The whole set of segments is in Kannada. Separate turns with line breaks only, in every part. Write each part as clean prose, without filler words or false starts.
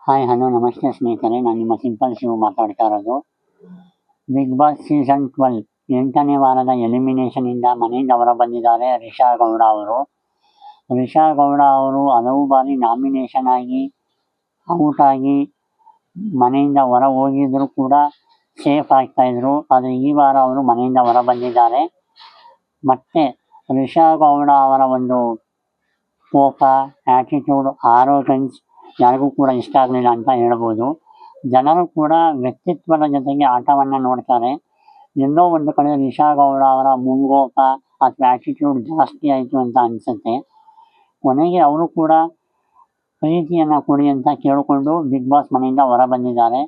ಹಾಯ್ ಹಲೋ ನಮಸ್ತೆ ಸ್ನೇಹಿತರೆ, ನಾನು ನಿಮ್ಮ ಸಿಂಪಲ್ ಶಿವು ಮಾತಾಡ್ತಾ ಇರೋದು. ಬಿಗ್ ಬಾಸ್ ಸೀಸನ್ 12 8ನೇ ವಾರದ ಎಲಿಮಿನೇಷನಿಂದ ಮನೆಯಿಂದ ಹೊರ ಬಂದಿದ್ದಾರೆ ರಿಷಾ ಗೌಡ ಅವರು. ರಿಷಾ ಗೌಡ ಅವರು ಹಲವು ಬಾರಿ ನಾಮಿನೇಷನ್ ಆಗಿ ಔಟ್ ಆಗಿ ಮನೆಯಿಂದ ಹೊರ ಹೋಗಿದ್ರು ಕೂಡ ಸೇಫ್ ಆಗ್ತಾಯಿದ್ರು. ಆದರೆ ಈ ವಾರ ಅವರು ಮನೆಯಿಂದ ಹೊರ ಬಂದಿದ್ದಾರೆ. ಮತ್ತು ರಿಷಾ ಗೌಡ ಅವರ ಒಂದು ಕೋಪ, ಆ್ಯಟಿಟ್ಯೂಡ್, ಆರೋಗನ್ಸ್ ಯಾರಿಗೂ ಕೂಡ ಇಷ್ಟ ಆಗಲಿಲ್ಲ ಅಂತ ಹೇಳ್ಬೋದು. ಜನರು ಕೂಡ ವ್ಯಕ್ತಿತ್ವದ ಜೊತೆಗೆ ಆಟವನ್ನು ನೋಡ್ತಾರೆ. ಎಲ್ಲೋ ಒಂದು ಕಡೆ ರಿಷಾ ಗೌಡ ಅವರ ಮುಂಗೋಪ ಅಥವಾ ಆ್ಯಟಿಟ್ಯೂಡ್ ಜಾಸ್ತಿ ಆಯಿತು ಅಂತ ಅನಿಸುತ್ತೆ. ಕೊನೆಗೆ ಅವರು ಕೂಡ ಪ್ರೀತಿಯನ್ನು ಕೊಡಿ ಅಂತ ಕೇಳಿಕೊಂಡು ಬಿಗ್ ಬಾಸ್ ಮನೆಯಿಂದ ಹೊರ ಬಂದಿದ್ದಾರೆ.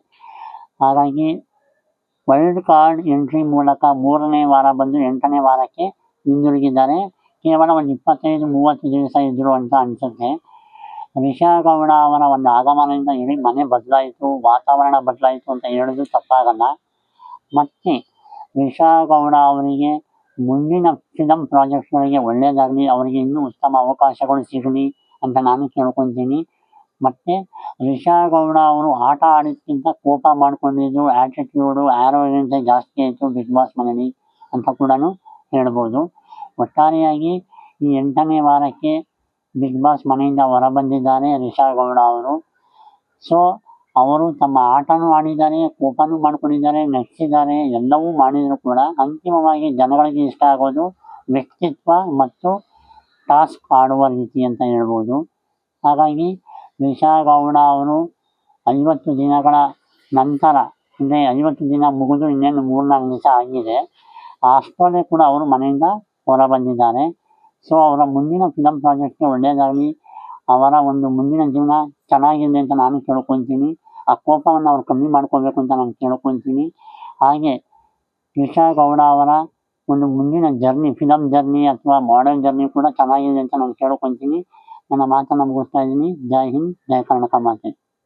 ಹಾಗಾಗಿ ವೈಲ್ಡ್ ಕಾರ್ಡ್ ಎಂಟ್ರಿ ಮೂಲಕ 3ನೇ ವಾರ ಬಂದು 8ನೇ ವಾರಕ್ಕೆ ಹಿಂದಿರುಗಿದ್ದಾರೆ. ಕೇವಲ ಒಂದು 25-30 ದಿವಸ ಇದ್ದರು ಅಂತ ಅನಿಸುತ್ತೆ. ರಿಷಾ ಗೌಡ ಅವರ ಒಂದು ಆಗಮನದಿಂದ ಇಡೀ ಮನೆ ಬದಲಾಯಿತು, ವಾತಾವರಣ ಬದಲಾಯಿತು ಅಂತ ಹೇಳೋದು ತಪ್ಪಾಗಲ್ಲ. ಮತ್ತು ರಿಷಾ ಗೌಡ ಅವರಿಗೆ ಮುಂದಿನ ಫಿಲಮ್ ಪ್ರಾಜೆಕ್ಟ್ಗಳಿಗೆ ಒಳ್ಳೆಯದಾಗಲಿ, ಅವರಿಗೆ ಇನ್ನೂ ಉತ್ತಮ ಅವಕಾಶಗಳು ಸಿಗಲಿ ಅಂತ ನಾನು ಕೇಳ್ಕೊತೀನಿ. ಮತ್ತು ರಿಷಾ ಗೌಡ ಅವರು ಆಟ ಆಡೋದಕ್ಕಿಂತ ಕೋಪ ಮಾಡ್ಕೊಂಡಿದ್ದು, ಆ್ಯಟಿಟ್ಯೂಡು, ಆ್ಯರೋಗೆನ್ಸೇ ಜಾಸ್ತಿ ಆಯಿತು ಬಿಗ್ ಬಾಸ್ ಮನೇಲಿ ಅಂತ ಕೂಡ ಹೇಳ್ಬೋದು. ಒಟ್ಟಾರೆಯಾಗಿ ಈ 8ನೇ ವಾರಕ್ಕೆ ಬಿಗ್ ಬಾಸ್ ಮನೆಯಿಂದ ಹೊರ ಬಂದಿದ್ದಾರೆ ರಿಷಾ ಗೌಡ ಅವರು. ಸೊ ಅವರು ತಮ್ಮ ಆಟನೂ ಆಡಿದ್ದಾರೆ, ಕೋಪನೂ ಮಾಡ್ಕೊಂಡಿದ್ದಾರೆ, ನಗಿಸಿದ್ದಾರೆ, ಎಲ್ಲವೂ ಮಾಡಿದರೂ ಕೂಡ ಅಂತಿಮವಾಗಿ ಜನಗಳಿಗೆ ಇಷ್ಟ ಆಗೋದು ವ್ಯಕ್ತಿತ್ವ ಮತ್ತು ಟಾಸ್ಕ್ ಆಡುವ ರೀತಿ ಅಂತ ಹೇಳ್ಬೋದು. ಹಾಗಾಗಿ ರಿಷಾ ಗೌಡ ಅವರು 50 ದಿನಗಳ ನಂತರ, ಅಂದರೆ 50 ದಿನ ಮುಗಿದು ಇನ್ನೇನು 3-4 ದಿವಸ ಆಗಿದೆ, ಅಷ್ಟರಲ್ಲೇ ಕೂಡ ಅವರು ಮನೆಯಿಂದ ಹೊರ ಬಂದಿದ್ದಾರೆ. ಸೊ ಅವರ ಮುಂದಿನ ಫಿಲಮ್ ಪ್ರಾಜೆಕ್ಟ್ಗೆ ಒಳ್ಳೆಯದಾಗಲಿ, ಅವರ ಒಂದು ಮುಂದಿನ ಜೀವನ ಚೆನ್ನಾಗಿದೆ ಅಂತ ನಾನು ಕೇಳ್ಕೊತೀನಿ. ಆ ಕೋಪವನ್ನು ಅವ್ರು ಕಮ್ಮಿ ಮಾಡ್ಕೋಬೇಕು ಅಂತ ನಾನು ಕೇಳ್ಕೊತೀನಿ. ಹಾಗೆ ರಿಷಾ ಗೌಡ ಅವರ ಒಂದು ಮುಂದಿನ ಜರ್ನಿ, ಫಿಲಮ್ ಜರ್ನಿ ಅಥವಾ ಮಾಡೆಲ್ ಜರ್ನಿ ಕೂಡ ಚೆನ್ನಾಗಿದೆ ಅಂತ ನಾನು ಕೇಳ್ಕೊತೀನಿ. ನನ್ನ ಮಾತನ್ನು ಮುಗಿಸ್ತಾ ಇದ್ದೀನಿ. ಜೈ ಹಿಂದ್, ಜೈ ಕರ್ನಾಟಕ ಮಾತೆ.